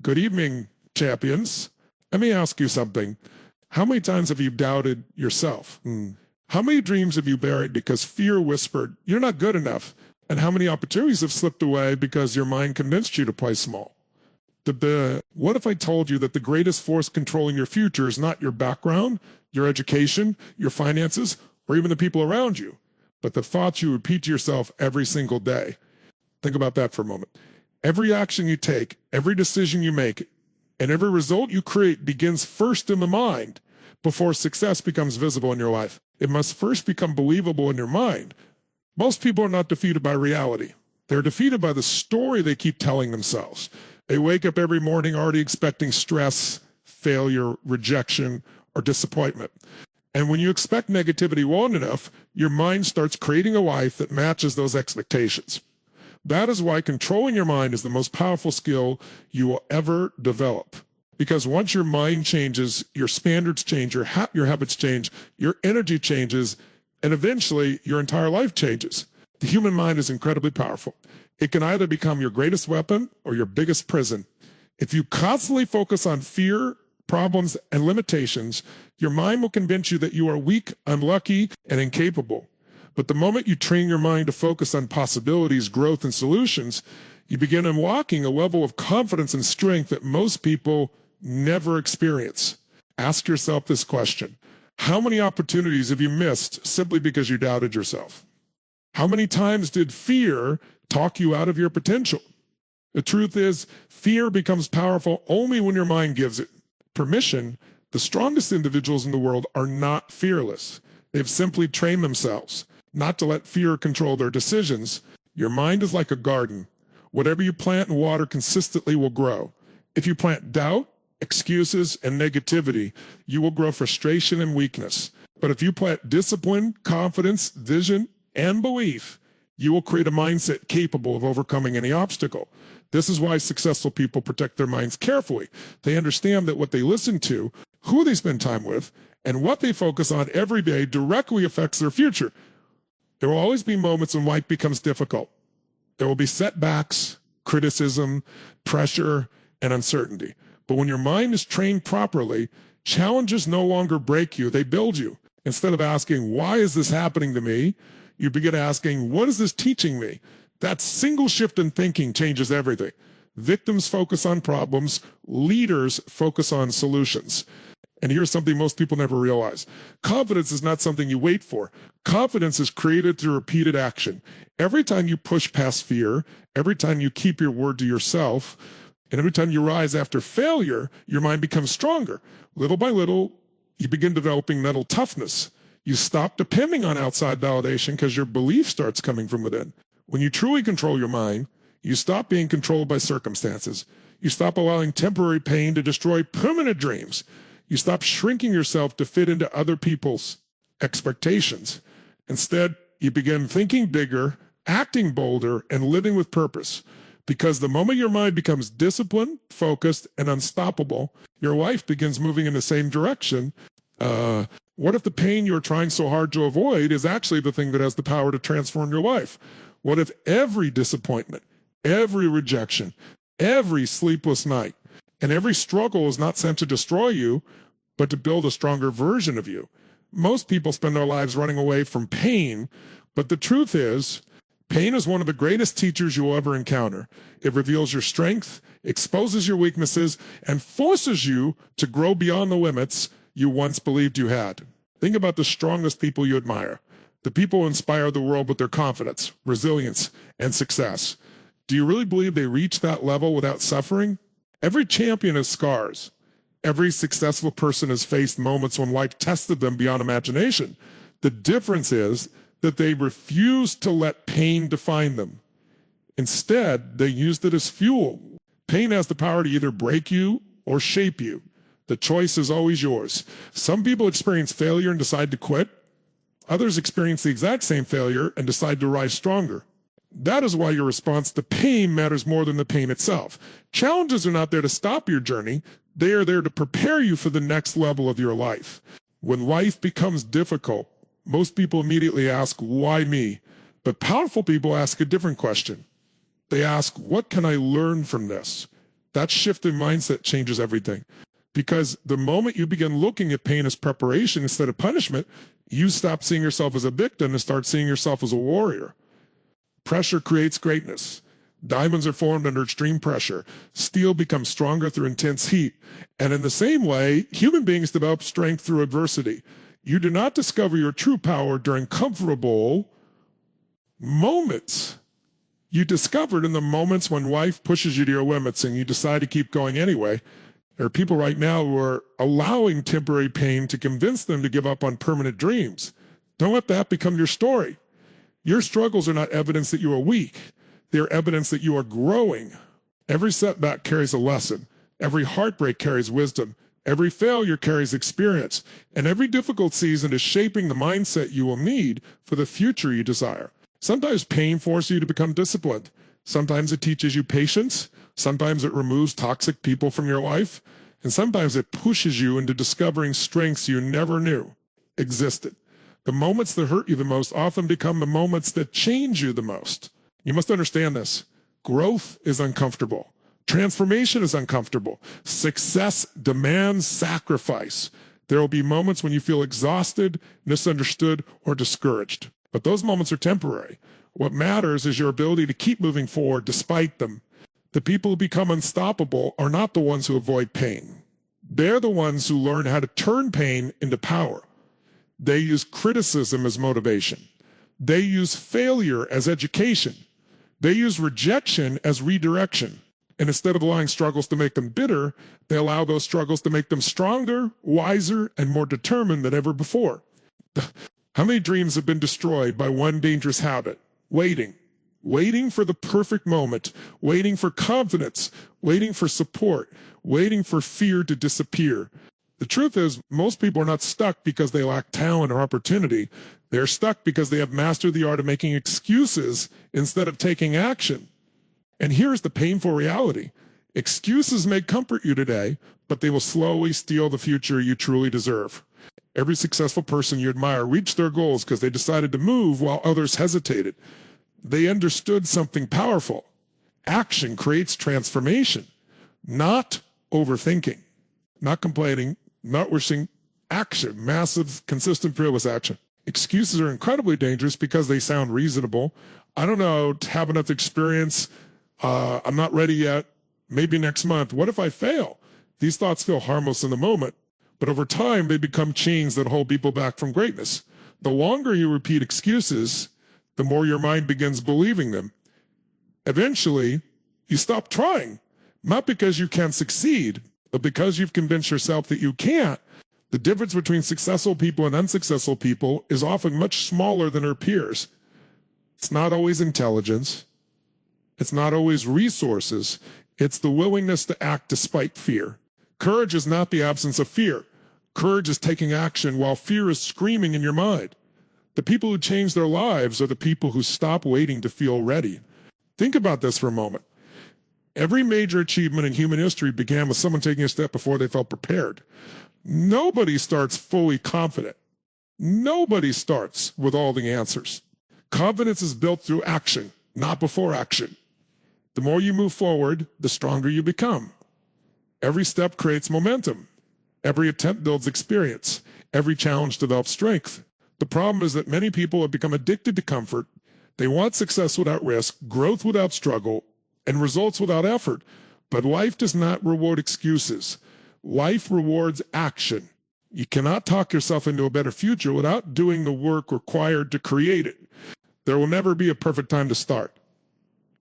Good evening, champions. Let me ask you something. How many times have you doubted yourself? How many dreams have you buried because fear whispered, you're not good enough? And how many opportunities have slipped away because your mind convinced you to play small? What if I told you that the greatest force controlling your future is not your background, your education, your finances, or even the people around you, but the thoughts you repeat to yourself every single day? Think about that for a moment. Every action you take, every decision you make, and every result you create begins first in the mind before success becomes visible in your life. It must first become believable in your mind. Most people are not defeated by reality. They're defeated by the story they keep telling themselves. They wake up every morning already expecting stress, failure, rejection, or disappointment. And when you expect negativity long enough, your mind starts creating a life that matches those expectations. That is why controlling your mind is the most powerful skill you will ever develop. Because once your mind changes, your standards change, your habits change, your energy changes, and eventually your entire life changes. The human mind is incredibly powerful. It can either become your greatest weapon or your biggest prison. If you constantly focus on fear, problems, and limitations, your mind will convince you that you are weak, unlucky, and incapable. But the moment you train your mind to focus on possibilities, growth, and solutions, you begin unlocking a level of confidence and strength that most people never experience. Ask yourself this question. How many opportunities have you missed simply because you doubted yourself? How many times did fear talk you out of your potential? The truth is, fear becomes powerful only when your mind gives it permission. The strongest individuals in the world are not fearless. They've simply trained themselves not to let fear control their decisions. Your mind is like a garden. Whatever you plant and water consistently will grow. If you plant doubt, excuses, and negativity, you will grow frustration and weakness. But if you plant discipline, confidence, vision, and belief, you will create a mindset capable of overcoming any obstacle. This is why successful people protect their minds carefully. They understand that what they listen to, who they spend time with, and what they focus on every day directly affects their future. There will always be moments when life becomes difficult. There will be setbacks, criticism, pressure, and uncertainty. But when your mind is trained properly, challenges no longer break you, they build you. Instead of asking, why is this happening to me? You begin asking, what is this teaching me? That single shift in thinking changes everything. Victims focus on problems, leaders focus on solutions. And here's something most people never realize. Confidence is not something you wait for. Confidence is created through repeated action. Every time you push past fear, every time you keep your word to yourself, and every time you rise after failure, your mind becomes stronger. Little by little, you begin developing mental toughness. You stop depending on outside validation because your belief starts coming from within. When you truly control your mind, you stop being controlled by circumstances. You stop allowing temporary pain to destroy permanent dreams. You stop shrinking yourself to fit into other people's expectations. Instead, you begin thinking bigger, acting bolder, and living with purpose. Because the moment your mind becomes disciplined, focused, and unstoppable, your life begins moving in the same direction. What if the pain you're trying so hard to avoid is actually the thing that has the power to transform your life? What if every disappointment, every rejection, every sleepless night, and every struggle is not sent to destroy you, but to build a stronger version of you? Most people spend their lives running away from pain, but the truth is, pain is one of the greatest teachers you'll ever encounter. It reveals your strength, exposes your weaknesses, and forces you to grow beyond the limits you once believed you had. Think about the strongest people you admire. The people who inspire the world with their confidence, resilience, and success. Do you really believe they reach that level without suffering? Every champion has scars. Every successful person has faced moments when life tested them beyond imagination. The difference is that they refused to let pain define them. Instead, they used it as fuel. Pain has the power to either break you or shape you. The choice is always yours. Some people experience failure and decide to quit. Others experience the exact same failure and decide to rise stronger. That is why your response to pain matters more than the pain itself. Challenges are not there to stop your journey. They are there to prepare you for the next level of your life. When life becomes difficult, most people immediately ask, why me? But powerful people ask a different question. They ask, what can I learn from this? That shift in mindset changes everything. Because the moment you begin looking at pain as preparation instead of punishment, you stop seeing yourself as a victim and start seeing yourself as a warrior. Pressure creates greatness. Diamonds are formed under extreme pressure. Steel becomes stronger through intense heat. And in the same way, human beings develop strength through adversity. You do not discover your true power during comfortable moments. You discover it in the moments when life pushes you to your limits and you decide to keep going anyway. There are people right now who are allowing temporary pain to convince them to give up on permanent dreams. Don't let that become your story. Your struggles are not evidence that you are weak. They're evidence that you are growing. Every setback carries a lesson. Every heartbreak carries wisdom. Every failure carries experience. And every difficult season is shaping the mindset you will need for the future you desire. Sometimes pain forces you to become disciplined. Sometimes it teaches you patience. Sometimes it removes toxic people from your life. And sometimes it pushes you into discovering strengths you never knew existed. The moments that hurt you the most often become the moments that change you the most. You must understand this. Growth is uncomfortable. Transformation is uncomfortable. Success demands sacrifice. There will be moments when you feel exhausted, misunderstood, or discouraged. But those moments are temporary. What matters is your ability to keep moving forward despite them. The people who become unstoppable are not the ones who avoid pain. They're the ones who learn how to turn pain into power. They use criticism as motivation. They use failure as education. They use rejection as redirection. And instead of allowing struggles to make them bitter, they allow those struggles to make them stronger, wiser, and more determined than ever before. How many dreams have been destroyed by one dangerous habit? Waiting. Waiting for the perfect moment. Waiting for confidence. Waiting for support. Waiting for fear to disappear. The truth is, most people are not stuck because they lack talent or opportunity. They're stuck because they have mastered the art of making excuses instead of taking action. And here's the painful reality. Excuses may comfort you today, but they will slowly steal the future you truly deserve. Every successful person you admire reached their goals because they decided to move while others hesitated. They understood something powerful. Action creates transformation, not overthinking, not complaining, not wishing. Action, massive, consistent, fearless action. Excuses are incredibly dangerous because they sound reasonable. I don't know, have enough experience. I'm not ready yet. Maybe next month. What if I fail? These thoughts feel harmless in the moment, but over time they become chains that hold people back from greatness. The longer you repeat excuses, the more your mind begins believing them. Eventually, you stop trying, not because you can't succeed, but because you've convinced yourself that you can't. The difference between successful people and unsuccessful people is often much smaller than their peers. It's not always intelligence. It's not always resources. It's the willingness to act despite fear. Courage is not the absence of fear. Courage is taking action while fear is screaming in your mind. The people who change their lives are the people who stop waiting to feel ready. Think about this for a moment. Every major achievement in human history began with someone taking a step before they felt prepared. Nobody starts fully confident. Nobody starts with all the answers. Confidence is built through action, not before action. The more you move forward, the stronger you become. Every step creates momentum. Every attempt builds experience. Every challenge develops strength. The problem is that many people have become addicted to comfort. They want success without risk, growth without struggle, and results without effort. But life does not reward excuses. Life rewards action. You cannot talk yourself into a better future without doing the work required to create it. There will never be a perfect time to start.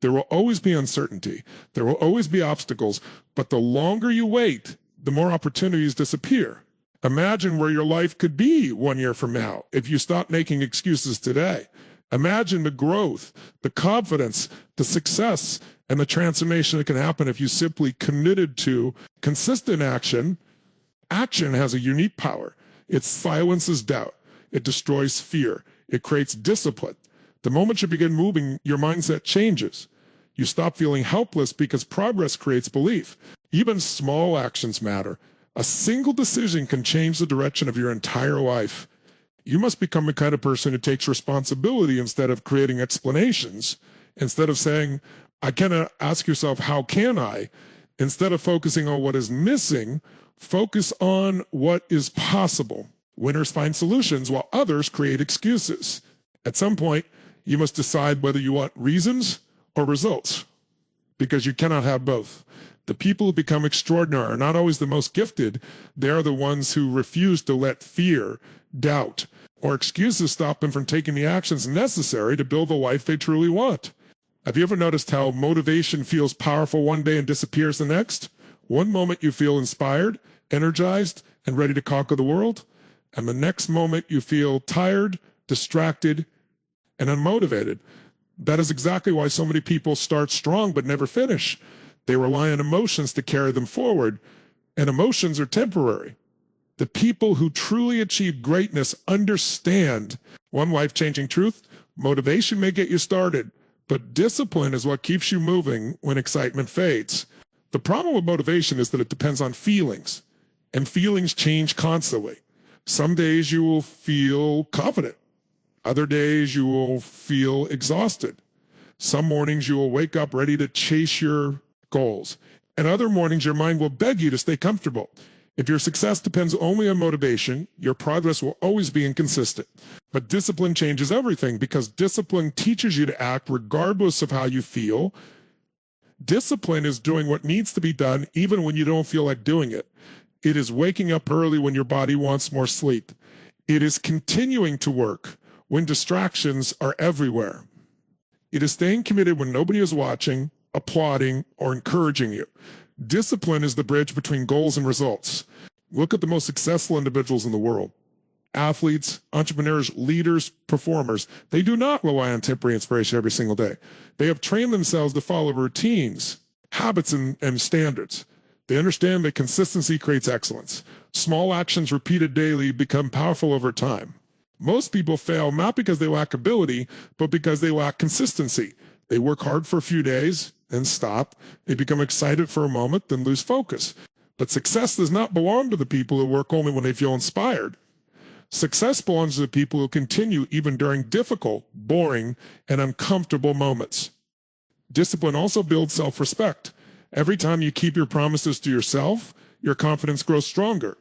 There will always be uncertainty. There will always be obstacles. But the longer you wait, the more opportunities disappear. Imagine where your life could be 1 year from now if you stop making excuses today. Imagine the growth, the confidence, the success, and the transformation that can happen if you simply committed to consistent action. Action has a unique power. It silences doubt. It destroys fear. It creates discipline. The moment you begin moving, your mindset changes. You stop feeling helpless because progress creates belief. Even small actions matter. A single decision can change the direction of your entire life. You must become the kind of person who takes responsibility instead of creating explanations. Instead of saying, I cannot, ask yourself, how can I? Instead of focusing on what is missing, focus on what is possible. Winners find solutions while others create excuses. At some point, you must decide whether you want reasons or results, because you cannot have both. The people who become extraordinary are not always the most gifted. They are the ones who refuse to let fear, doubt, or excuses stop them from taking the actions necessary to build the life they truly want. Have you ever noticed how motivation feels powerful one day and disappears the next? One moment you feel inspired, energized, and ready to conquer the world, and the next moment you feel tired, distracted, and unmotivated. That is exactly why so many people start strong but never finish. They rely on emotions to carry them forward, and emotions are temporary. The people who truly achieve greatness understand one life-changing truth: motivation may get you started, but discipline is what keeps you moving when excitement fades. The problem with motivation is that it depends on feelings, and feelings change constantly. Some days you will feel confident. Other days you will feel exhausted. Some mornings you will wake up ready to chase your goals, and other mornings your mind will beg you to stay comfortable. If your success depends only on motivation, your progress will always be inconsistent. But discipline changes everything, because discipline teaches you to act regardless of how you feel. Discipline is doing what needs to be done even when you don't feel like doing it. It is waking up early when your body wants more sleep. It is continuing to work when distractions are everywhere. It is staying committed when nobody is watching, applauding, or encouraging you. Discipline is the bridge between goals and results. Look at the most successful individuals in the world. Athletes, entrepreneurs, leaders, performers. They do not rely on temporary inspiration every single day. They have trained themselves to follow routines, habits, and standards. They understand that consistency creates excellence. Small actions repeated daily become powerful over time. Most people fail not because they lack ability, but because they lack consistency. They work hard for a few days, then stop. They become excited for a moment, then lose focus. But success does not belong to the people who work only when they feel inspired. Success belongs to the people who continue even during difficult, boring, and uncomfortable moments. Discipline also builds self-respect. Every time you keep your promises to yourself, your confidence grows stronger.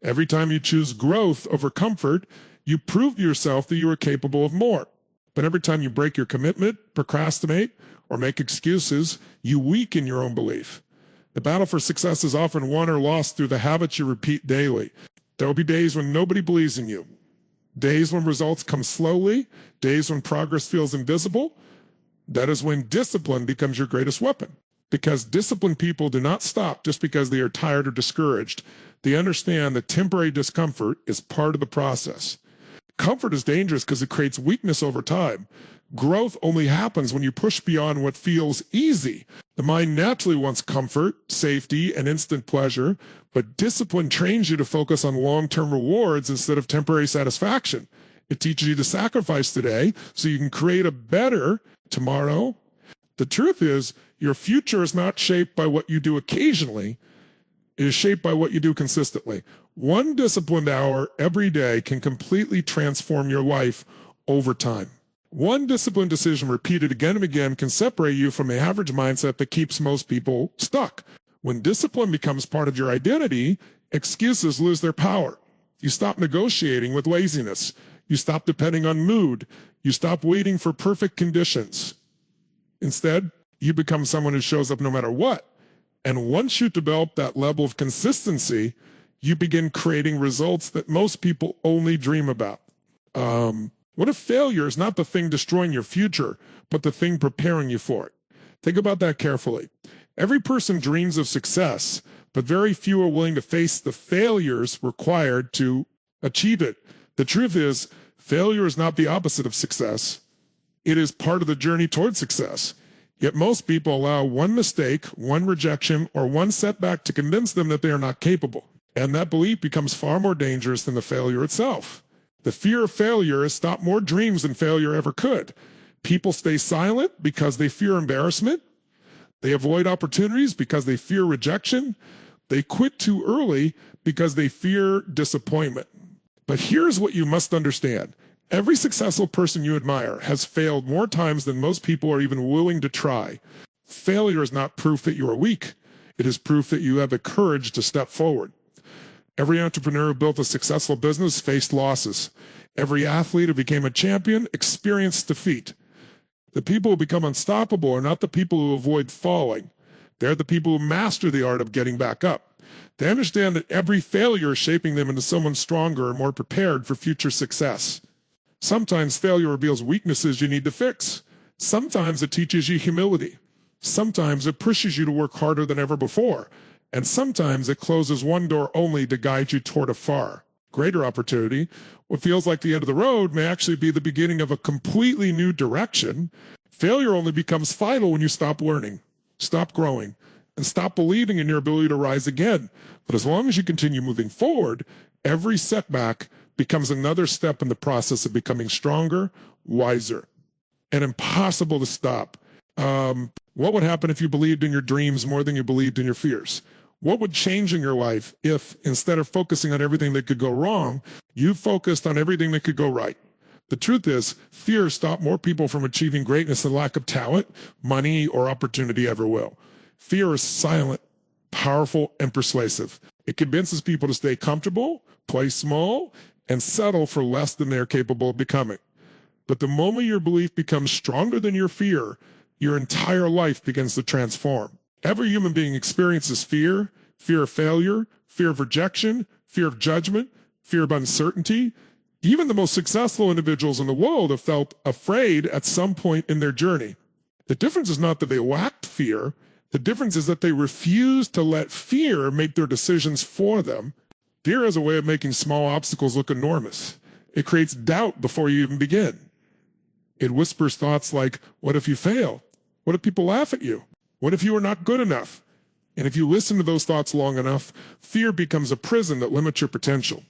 Every time you choose growth over comfort, you prove to yourself that you are capable of more. But every time you break your commitment, procrastinate, or make excuses, you weaken your own belief. The battle for success is often won or lost through the habits you repeat daily. There will be days when nobody believes in you, days when results come slowly, days when progress feels invisible. That is when discipline becomes your greatest weapon. Because disciplined people do not stop just because they are tired or discouraged. They understand that temporary discomfort is part of the process. Comfort is dangerous because it creates weakness over time. Growth only happens when you push beyond what feels easy. The mind naturally wants comfort, safety, and instant pleasure, but discipline trains you to focus on long-term rewards instead of temporary satisfaction. It teaches you to sacrifice today so you can create a better tomorrow. The truth is, your future is not shaped by what you do occasionally. It is shaped by what you do consistently. One disciplined hour every day can completely transform your life over time. One disciplined decision repeated again and again can separate you from the average mindset that keeps most people stuck. When discipline becomes part of your identity, excuses lose their power. You stop negotiating with laziness. You stop depending on mood. You stop waiting for perfect conditions. Instead, you become someone who shows up no matter what. And once you develop that level of consistency, you begin creating results that most people only dream about. What if failure is not the thing destroying your future, but the thing preparing you for it? Think about that carefully. Every person dreams of success, but very few are willing to face the failures required to achieve it. The truth is, failure is not the opposite of success. It is part of the journey toward success. Yet most people allow one mistake, one rejection, or one setback to convince them that they are not capable. And that belief becomes far more dangerous than the failure itself. The fear of failure has stopped more dreams than failure ever could. People stay silent because they fear embarrassment. They avoid opportunities because they fear rejection. They quit too early because they fear disappointment. But here's what you must understand. Every successful person you admire has failed more times than most people are even willing to try. Failure is not proof that you are weak. It is proof that you have the courage to step forward. Every entrepreneur who built a successful business faced losses. Every athlete who became a champion experienced defeat. The people who become unstoppable are not the people who avoid falling. They're the people who master the art of getting back up. They understand that every failure is shaping them into someone stronger and more prepared for future success. Sometimes failure reveals weaknesses you need to fix. Sometimes it teaches you humility. Sometimes it pushes you to work harder than ever before. And sometimes it closes one door only to guide you toward a far greater opportunity. What feels like the end of the road may actually be the beginning of a completely new direction. Failure only becomes final when you stop learning, stop growing, and stop believing in your ability to rise again. But as long as you continue moving forward, every setback becomes another step in the process of becoming stronger, wiser, and impossible to stop. What would happen if you believed in your dreams more than you believed in your fears? What would change in your life if, instead of focusing on everything that could go wrong, you focused on everything that could go right? The truth is, fear stopped more people from achieving greatness than lack of talent, money, or opportunity ever will. Fear is silent, powerful, and persuasive. It convinces people to stay comfortable, play small, and settle for less than they're capable of becoming. But the moment your belief becomes stronger than your fear, your entire life begins to transform. Every human being experiences fear, fear of failure, fear of rejection, fear of judgment, fear of uncertainty. Even the most successful individuals in the world have felt afraid at some point in their journey. The difference is not that they lacked fear. The difference is that they refused to let fear make their decisions for them. Fear has a way of making small obstacles look enormous. It creates doubt before you even begin. It whispers thoughts like, what if you fail? What if people laugh at you? What if you are not good enough? And if you listen to those thoughts long enough, fear becomes a prison that limits your potential.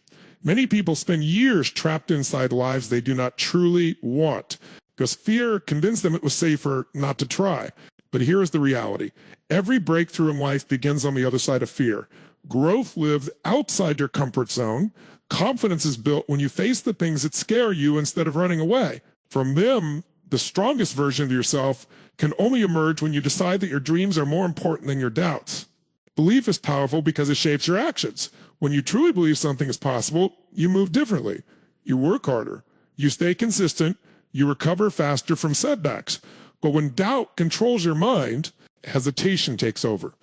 Many people spend years trapped inside lives they do not truly want because fear convinced them it was safer not to try. But here is the reality. Every breakthrough in life begins on the other side of fear. Growth lives outside your comfort zone. Confidence is built when you face the things that scare you instead of running away. From them, the strongest version of yourself can only emerge when you decide that your dreams are more important than your doubts. Belief is powerful because it shapes your actions. When you truly believe something is possible, you move differently. You work harder. You stay consistent. You recover faster from setbacks. But when doubt controls your mind, hesitation takes over.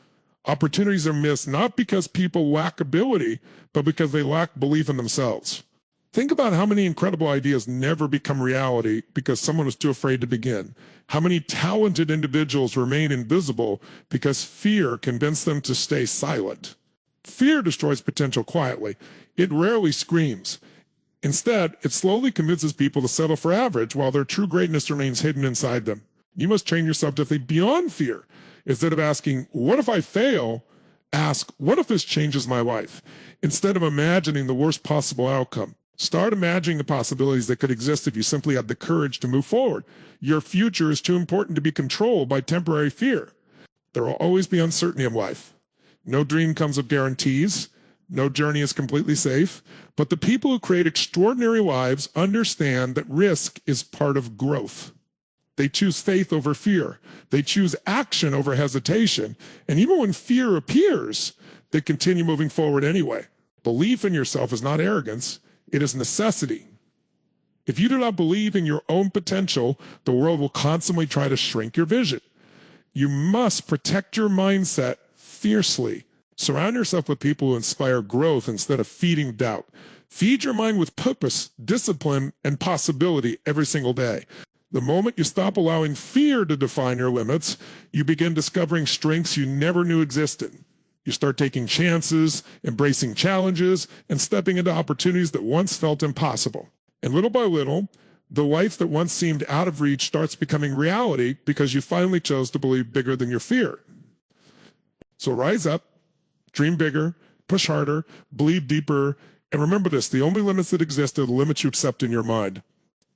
Opportunities are missed not because people lack ability, but because they lack belief in themselves. Think about how many incredible ideas never become reality because someone was too afraid to begin. How many talented individuals remain invisible because fear convinced them to stay silent. Fear destroys potential quietly. It rarely screams. Instead, it slowly convinces people to settle for average while their true greatness remains hidden inside them. You must train yourself to think beyond fear. Instead of asking, what if I fail? Ask, what if this changes my life? Instead of imagining the worst possible outcome, start imagining the possibilities that could exist if you simply had the courage to move forward. Your future is too important to be controlled by temporary fear. There will always be uncertainty in life. No dream comes with guarantees. No journey is completely safe. But the people who create extraordinary lives understand that risk is part of growth. They choose faith over fear. They choose action over hesitation. And even when fear appears, they continue moving forward anyway. Belief in yourself is not arrogance. It is necessity. If you do not believe in your own potential, the world will constantly try to shrink your vision. You must protect your mindset fiercely. Surround yourself with people who inspire growth instead of feeding doubt. Feed your mind with purpose, discipline, and possibility every single day. The moment you stop allowing fear to define your limits, you begin discovering strengths you never knew existed. You start taking chances, embracing challenges, and stepping into opportunities that once felt impossible. And little by little, the life that once seemed out of reach starts becoming reality because you finally chose to believe bigger than your fear. So rise up, dream bigger, push harder, believe deeper, and remember this, the only limits that exist are the limits you accept in your mind.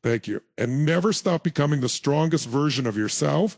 Thank you. And never stop becoming the strongest version of yourself